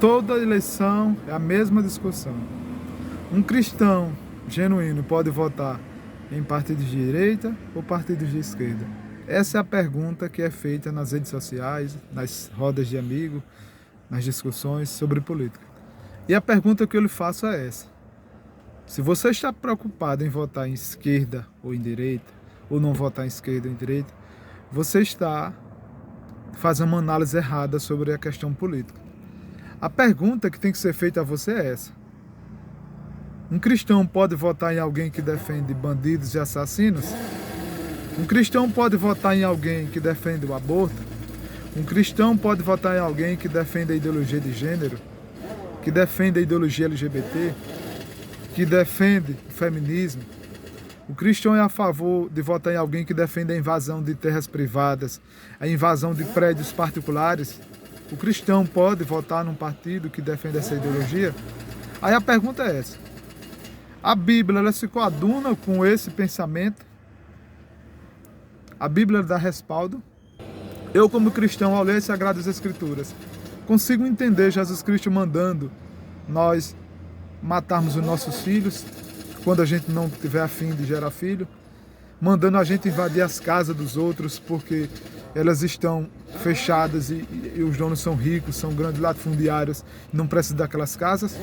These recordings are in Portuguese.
Toda eleição é a mesma discussão. Um cristão genuíno pode votar em partidos de direita ou partidos de esquerda? Essa é a pergunta que é feita nas redes sociais, nas rodas de amigos, nas discussões sobre política. E a pergunta que eu lhe faço é essa: se você está preocupado em votar em esquerda ou em direita, ou não votar em esquerda ou em direita, você está fazendo uma análise errada sobre a questão política. A pergunta que tem que ser feita a você é essa: um cristão pode votar em alguém que defende bandidos e assassinos? Um cristão pode votar em alguém que defende o aborto? Um cristão pode votar em alguém que defende a ideologia de gênero? Que defende a ideologia LGBT? Que defende o feminismo? O cristão é a favor de votar em alguém que defende a invasão de terras privadas, a invasão de prédios particulares? O cristão pode votar num partido que defende essa ideologia? Aí a pergunta é essa: a Bíblia, ela se coaduna com esse pensamento? A Bíblia dá respaldo? Eu, como cristão, ao ler as Sagradas Escrituras, consigo entender Jesus Cristo mandando nós matarmos os nossos filhos quando a gente não tiver a fim de gerar filho, mandando a gente invadir as casas dos outros porque elas estão fechadas e os donos são ricos, são grandes latifundiários, não precisam daquelas casas.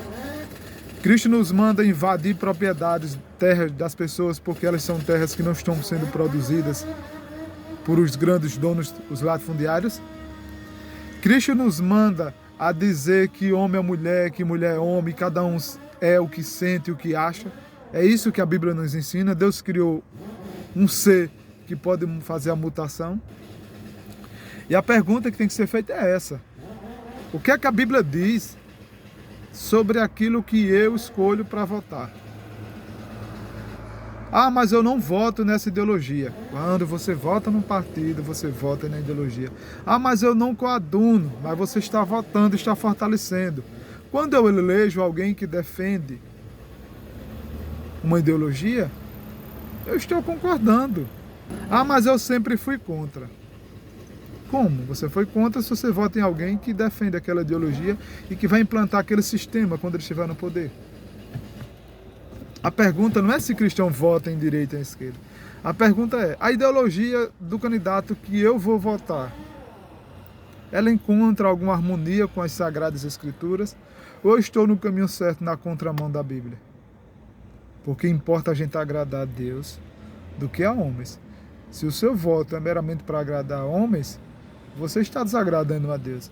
Cristo nos manda invadir propriedades, terras das pessoas, porque elas são terras que não estão sendo produzidas por os grandes donos, os latifundiários. Cristo nos manda a dizer que homem é mulher, que mulher é homem, cada um é o que sente, o que acha. É isso que a Bíblia nos ensina. Deus criou um ser que pode fazer a mutação. E a pergunta que tem que ser feita é essa: o que é que a Bíblia diz sobre aquilo que eu escolho para votar? Ah, mas eu não voto nessa ideologia. Quando você vota num partido, você vota na ideologia. Ah, mas eu não coaduno. Mas você está votando, está fortalecendo. Quando eu elejo alguém que defende uma ideologia, eu estou concordando. Ah, mas eu sempre fui contra. Como? Você foi contra se você vota em alguém que defende aquela ideologia e que vai implantar aquele sistema quando ele estiver no poder. A pergunta não é se cristão vota em direita ou em esquerda. A pergunta é: a ideologia do candidato que eu vou votar, ela encontra alguma harmonia com as Sagradas Escrituras? Ou eu estou no caminho certo, na contramão da Bíblia? Porque importa a gente agradar a Deus do que a homens. Se o seu voto é meramente para agradar a homens, você está desagradando a Deus.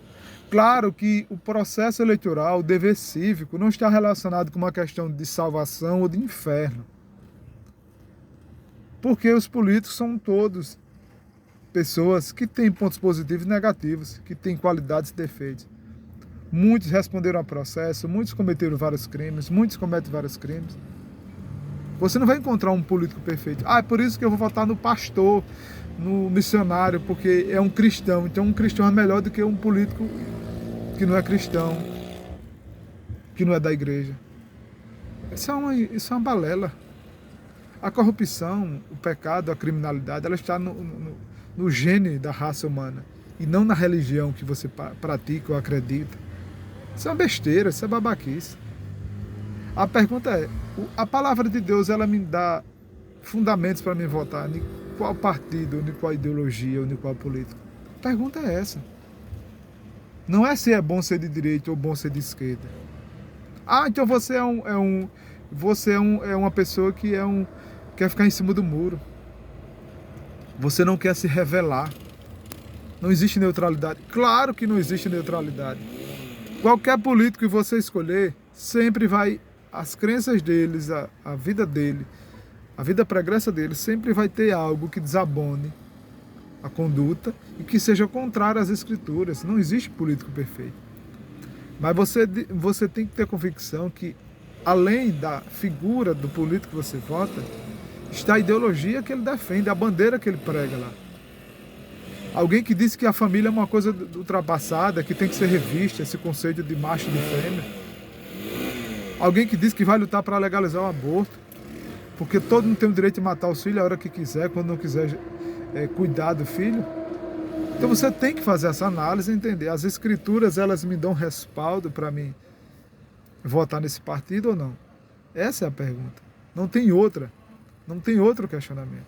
Claro que o processo eleitoral, o dever cívico, não está relacionado com uma questão de salvação ou de inferno. Porque os políticos são todos pessoas que têm pontos positivos e negativos, que têm qualidades e defeitos. Muitos responderam ao processo, muitos cometeram vários crimes, muitos cometem vários crimes. Você não vai encontrar um político perfeito. Ah, é por isso que eu vou votar no pastor, no missionário, porque é um cristão. Então um cristão é melhor do que um político que não é cristão, que não é da igreja. Isso é uma balela. A corrupção, o pecado, a criminalidade, ela está no gene da raça humana e não na religião que você pratica ou acredita. Isso é uma besteira, isso é babaquice. A pergunta é: a palavra de Deus, ela me dá fundamentos para me votar em qual partido, em qual ideologia, ou em qual político? A pergunta é essa. Não é se é bom ser de direita ou bom ser de esquerda. Ah, então você é uma pessoa que quer ficar em cima do muro. Você não quer se revelar. Não existe neutralidade. Claro que não existe neutralidade. Qualquer político que você escolher, sempre vai, as crenças deles, a vida dele, a vida pregressa dele, sempre vai ter algo que desabone a conduta e que seja contrário às Escrituras. Não existe político perfeito. Mas você tem que ter convicção que, além da figura do político que você vota, está a ideologia que ele defende, a bandeira que ele prega lá. Alguém que disse que a família é uma coisa ultrapassada, que tem que ser revista, esse conceito de macho e de fêmea. Alguém que diz que vai lutar para legalizar o aborto, porque todo mundo tem o direito de matar os filhos a hora que quiser, quando não quiser cuidar do filho. Então você tem que fazer essa análise e entender. As escrituras, elas me dão respaldo para mim votar nesse partido ou não? Essa é a pergunta. Não tem outra. Não tem outro questionamento.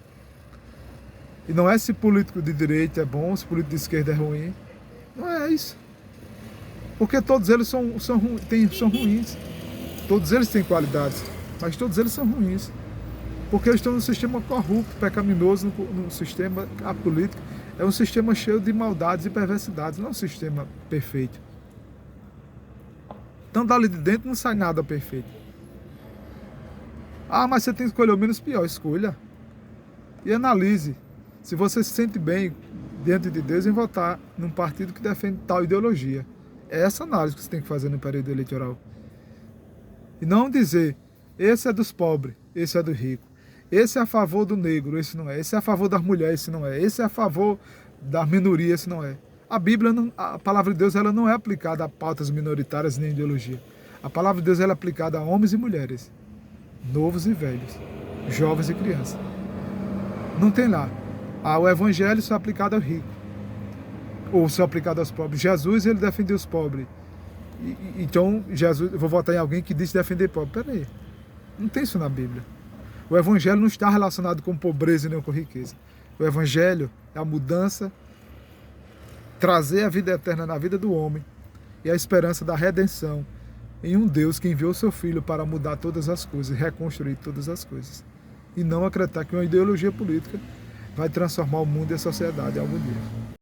E não é se político de direita é bom, se político de esquerda é ruim. Não é isso. Porque todos eles são ruins. Todos eles têm qualidades, mas todos eles são ruins. Porque eles estão num sistema corrupto, pecaminoso, no sistema, a política é um sistema cheio de maldades e perversidades, não é um sistema perfeito. Então dali de dentro não sai nada perfeito. Ah, mas você tem que escolher o menos pior, escolha. E analise se você se sente bem diante de Deus em votar num partido que defende tal ideologia. É essa análise que você tem que fazer no período eleitoral. E não dizer, esse é dos pobres, esse é do rico. Esse é a favor do negro, esse não é. Esse é a favor das mulheres, esse não é. Esse é a favor das minorias, esse não é. A Bíblia, a palavra de Deus, ela não é aplicada a pautas minoritárias nem ideologia. A palavra de Deus ela é aplicada a homens e mulheres, novos e velhos, jovens e crianças. Não tem lá. O evangelho só é aplicado ao rico, ou só é aplicado aos pobres. Jesus, ele defendeu os pobres. Então, Jesus, eu vou votar em alguém que diz defender pobre. Peraí, não tem isso na Bíblia. O evangelho não está relacionado com pobreza nem com riqueza. O evangelho é a mudança, trazer a vida eterna na vida do homem e a esperança da redenção em um Deus que enviou seu Filho para mudar todas as coisas, reconstruir todas as coisas. E não acreditar que uma ideologia política vai transformar o mundo e a sociedade algum dia.